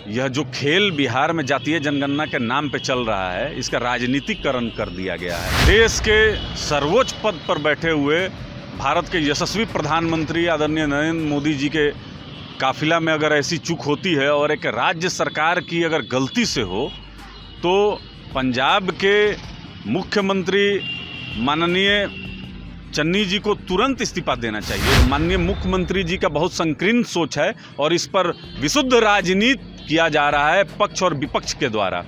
यह जो खेल बिहार में जातीय जनगणना के नाम पे चल रहा है, इसका राजनीतिकरण कर दिया गया है। देश के सर्वोच्च पद पर बैठे हुए भारत के यशस्वी प्रधानमंत्री आदरणीय नरेंद्र मोदी जी के काफिला में अगर ऐसी चूक होती है और एक राज्य सरकार की अगर गलती से हो, तो पंजाब के मुख्यमंत्री माननीय चन्नी जी को तुरंत इस्तीफा देना चाहिए। माननीय मुख्यमंत्री जी का बहुत संकीर्ण सोच है और इस पर विशुद्ध राजनीति किया जा रहा है पक्ष और विपक्ष के द्वारा।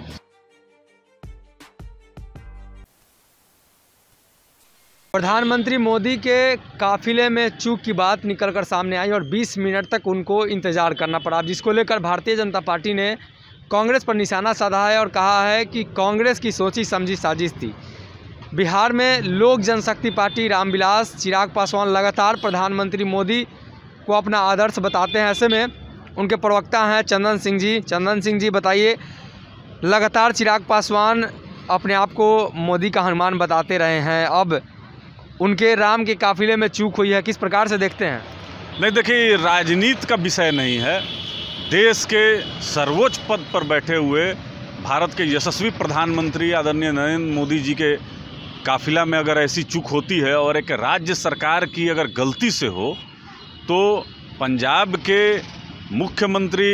प्रधानमंत्री मोदी के काफिले में चूक की बात निकलकर सामने आई और 20 मिनट तक उनको इंतजार करना पड़ा, जिसको लेकर भारतीय जनता पार्टी ने कांग्रेस पर निशाना साधा है और कहा है कि कांग्रेस की सोची समझी साजिश थी। बिहार में लोक जनशक्ति पार्टी रामविलास चिराग पासवान लगातार प्रधानमंत्री मोदी को अपना आदर्श बताते हैं। ऐसे में उनके प्रवक्ता हैं चंदन सिंह जी। चंदन सिंह जी, बताइए, लगातार चिराग पासवान अपने आप को मोदी का हनुमान बताते रहे हैं, अब उनके राम के काफिले में चूक हुई है, किस प्रकार से देखते हैं? नहीं, देखिए, राजनीति का विषय नहीं है। देश के सर्वोच्च पद पर बैठे हुए भारत के यशस्वी प्रधानमंत्री आदरणीय नरेंद्र मोदी जी के काफिला में अगर ऐसी चूक होती है और एक राज्य सरकार की अगर गलती से हो, तो पंजाब के मुख्यमंत्री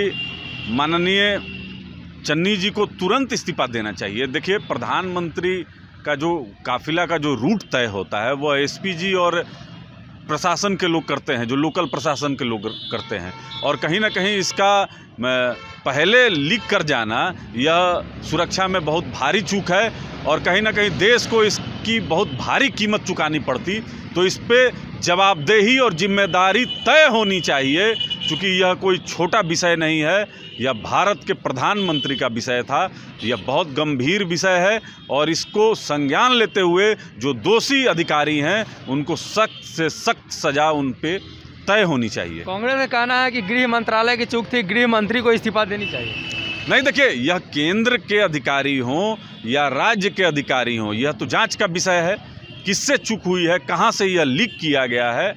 माननीय चन्नी जी को तुरंत इस्तीफा देना चाहिए। देखिए, प्रधानमंत्री का जो काफिला का जो रूट तय होता है वो एसपी जी और प्रशासन के लोग करते हैं, जो लोकल प्रशासन के लोग करते हैं, और कहीं ना कहीं इसका पहले लीक कर जाना यह सुरक्षा में बहुत भारी चूक है और कहीं ना कहीं देश को इसकी बहुत भारी कीमत चुकानी पड़ती। तो इस पे जवाबदेही और जिम्मेदारी तय होनी चाहिए, क्योंकि यह कोई छोटा विषय नहीं है, यह भारत के प्रधानमंत्री का विषय था। यह बहुत गंभीर विषय है और इसको संज्ञान लेते हुए जो दोषी अधिकारी हैं उनको सख्त से सख्त सजा उन पे तय होनी चाहिए। कांग्रेस का कहना है कि गृह मंत्रालय की चूक थी, गृह मंत्री को इस्तीफा देनी चाहिए। नहीं, देखिए, यह केंद्र के अधिकारी हों या राज्य के अधिकारी हों, यह तो जांच का विषय है। किससे चूक हुई है, कहां से यह लीक किया गया है,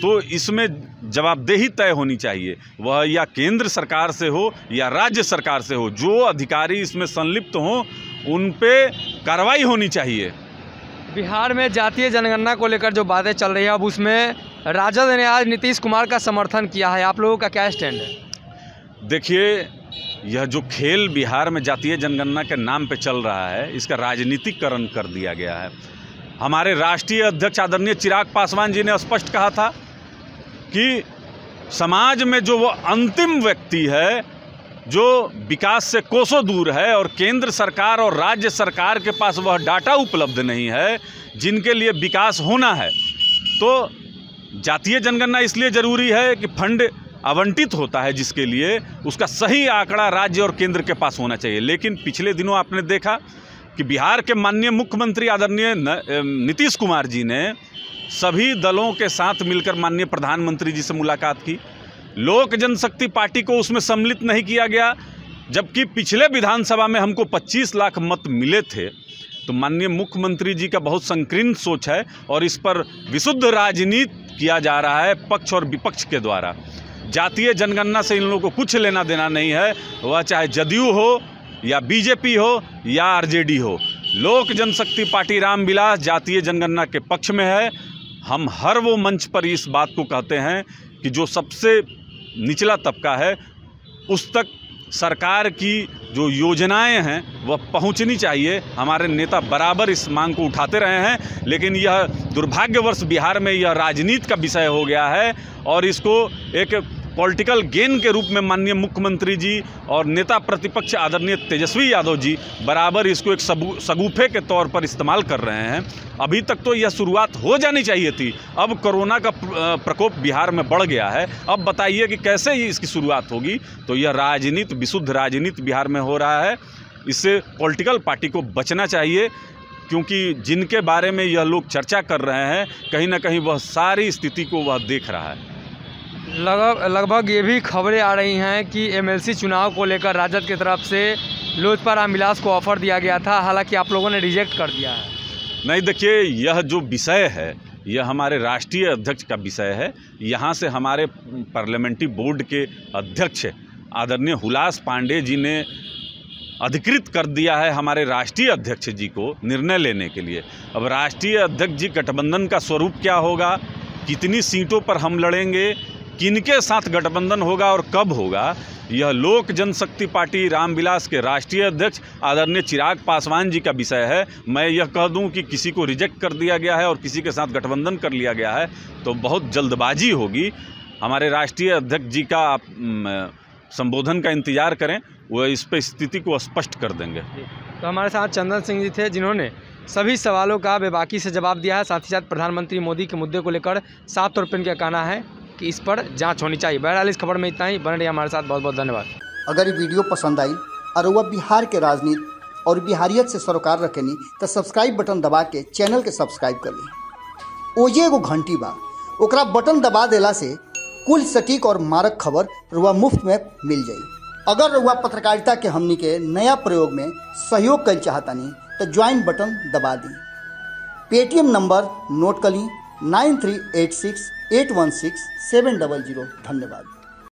तो इसमें जवाबदेही तय होनी चाहिए। वह या केंद्र सरकार से हो या राज्य सरकार से हो, जो अधिकारी इसमें संलिप्त हों उन पे कार्रवाई होनी चाहिए। बिहार में जातीय जनगणना को लेकर जो बातें चल रही है, अब उसमें राजद ने आज नीतीश कुमार का समर्थन किया है, आप लोगों का क्या स्टैंड है? देखिए, यह जो खेल बिहार में जातीय जनगणना के नाम पे चल रहा है, इसका राजनीतिकरण कर दिया गया है। हमारे राष्ट्रीय अध्यक्ष आदरणीय चिराग पासवान जी ने स्पष्ट कहा था कि समाज में जो वो अंतिम व्यक्ति है जो विकास से कोसों दूर है और केंद्र सरकार और राज्य सरकार के पास वह डाटा उपलब्ध नहीं है जिनके लिए विकास होना है, तो जातीय जनगणना इसलिए ज़रूरी है कि फंड आवंटित होता है जिसके लिए उसका सही आंकड़ा राज्य और केंद्र के पास होना चाहिए। लेकिन पिछले दिनों आपने देखा कि बिहार के माननीय मुख्यमंत्री आदरणीय नीतीश कुमार जी ने सभी दलों के साथ मिलकर माननीय प्रधानमंत्री जी से मुलाकात की। लोक जनशक्ति पार्टी को उसमें सम्मिलित नहीं किया गया, जबकि पिछले विधानसभा में हमको 25 लाख मत मिले थे। तो माननीय मुख्यमंत्री जी का बहुत संकीर्ण सोच है और इस पर विशुद्ध राजनीति किया जा रहा है पक्ष और विपक्ष के द्वारा। जातीय जनगणना से इन लोगों को कुछ लेना देना नहीं है, वह चाहे जदयू हो या बीजेपी हो या आरजेडी हो। लोक जनशक्ति पार्टी रामविलास जातीय जनगणना के पक्ष में है। हम हर वो मंच पर इस बात को कहते हैं कि जो सबसे निचला तबका है उस तक सरकार की जो योजनाएं हैं वह पहुंचनी चाहिए। हमारे नेता बराबर इस मांग को उठाते रहे हैं, लेकिन यह दुर्भाग्यवश बिहार में यह राजनीति का विषय हो गया है और इसको एक पॉलिटिकल गेन के रूप में माननीय मुख्यमंत्री जी और नेता प्रतिपक्ष आदरणीय तेजस्वी यादव जी बराबर इसको एक सगुफे के तौर पर इस्तेमाल कर रहे हैं। अभी तक तो यह शुरुआत हो जानी चाहिए थी, अब कोरोना का प्रकोप बिहार में बढ़ गया है, अब बताइए कि कैसे ही इसकी शुरुआत होगी। तो यह राजनीति, विशुद्ध राजनीति बिहार में हो रहा है। इससे पॉलिटिकल पार्टी को बचना चाहिए, क्योंकि जिनके बारे में यह लोग चर्चा कर रहे हैं कहीं ना कहीं वह सारी स्थिति को वह देख रहा है। लगभग ये भी खबरें आ रही हैं कि एमएलसी चुनाव को लेकर राजद की तरफ से लोजपा रामविलास को ऑफर दिया गया था, हालांकि आप लोगों ने रिजेक्ट कर दिया है। नहीं, देखिए, यह जो विषय है यह हमारे राष्ट्रीय अध्यक्ष का विषय है। यहाँ से हमारे पार्लियामेंट्री बोर्ड के अध्यक्ष आदरणीय हुलास पांडे जी ने अधिकृत कर दिया है हमारे राष्ट्रीय अध्यक्ष जी को निर्णय लेने के लिए। अब राष्ट्रीय अध्यक्ष जी गठबंधन का स्वरूप क्या होगा, कितनी सीटों पर हम लड़ेंगे, किनके साथ गठबंधन होगा और कब होगा, यह लोक जनशक्ति पार्टी रामविलास के राष्ट्रीय अध्यक्ष आदरणीय चिराग पासवान जी का विषय है। मैं यह कह दूं कि किसी को रिजेक्ट कर दिया गया है और किसी के साथ गठबंधन कर लिया गया है तो बहुत जल्दबाजी होगी। हमारे राष्ट्रीय अध्यक्ष जी का आप संबोधन का इंतजार करें, वो इस पर स्थिति को स्पष्ट कर देंगे। तो हमारे साथ चंदन सिंह जी थे जिन्होंने सभी सवालों का बेबाकी से जवाब दिया है। साथ ही साथ प्रधानमंत्री मोदी के मुद्दे को लेकर साफ तौर पर इनका कहना है कि इस पर जांच होनी चाहिए। बहरहाल इस खबर में इतना ही। बने रहिए हमारे साथ। बहुत बहुत धन्यवाद। अगर ये वीडियो पसंद आई और वह बिहार के राजनीति और बिहारियत से सरोकार रखेनी तो सब्सक्राइब बटन दबा के चैनल के सब्सक्राइब कर ली। ओजे एगो घंटी बा, ओकरा बटन दबा देला से कुल सटीक और मारक खबर रुआ मुफ्त में मिल जाई। अगर रुआ पत्रकारिता के हमनी के नया प्रयोग में सहयोग कर चाहतानी तो ज्वाइन बटन दबा दी। पेटीएम नंबर नोट कर ली 9386 816 700। धन्यवाद।